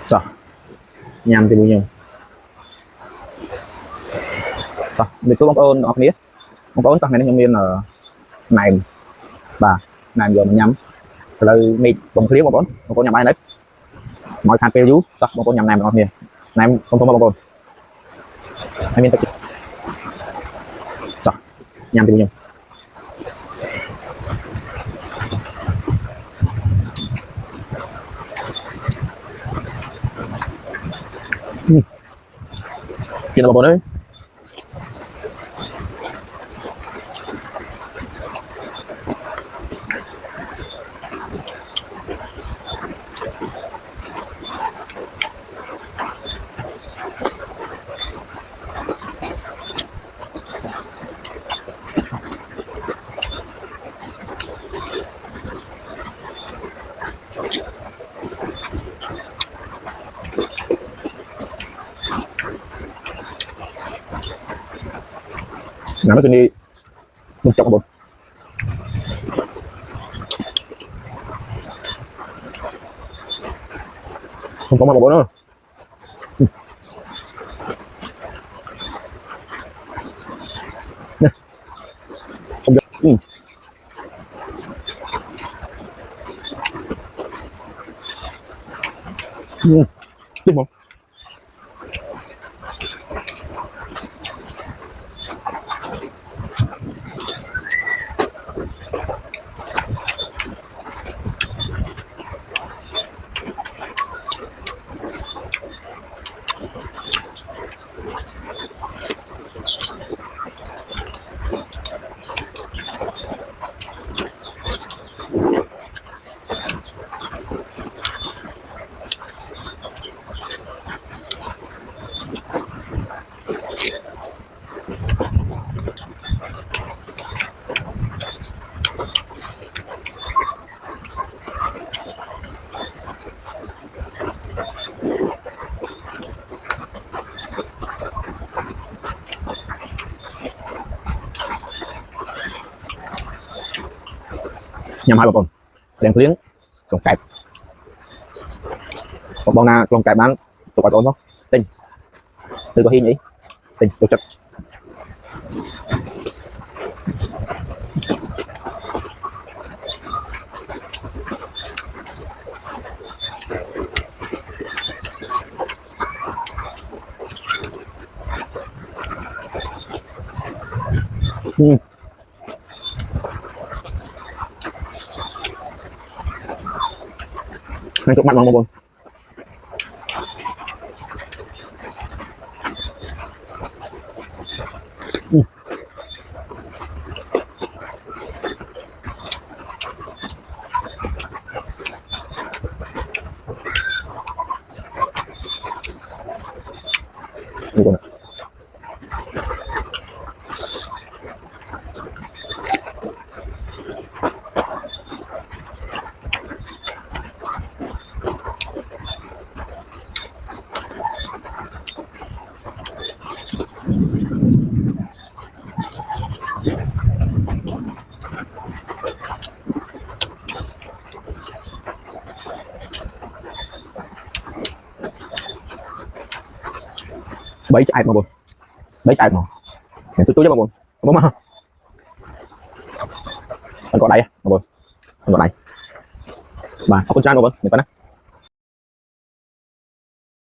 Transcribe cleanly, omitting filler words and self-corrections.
Rồi, nhằm thì bao nhiêu? Rồi, mình số bóng ôn học nghĩa. Bóng ôn tắc này nó miên là này bà này giờ mình nhắm lời mịt bóng clear bóng ôn nhắm ai đấy. Mọi khăn PU, rồi bóng ôn nhắm này mình học nghĩa. Này không thông bóng ôn. Hay miên tập. Rồi, nhằm thì bao nhiêu? Kia là bóng ôn đấy. Nào nó đi một chọc một không có mà bộ nữa không được đúng không nhằm hai bà con đèn liếng trồng kẹp một bọn nào trồng kẹp bán tụi bà con không tinh từ có hi nhỉ tinh tổ chức này chụp mặt bằng một con bảy chạy mà buồn bảy chạy mà tôi cho mà buồn bóng mà anh có đây mà buồn anh có đây bà có con trai mà buồn mình có nè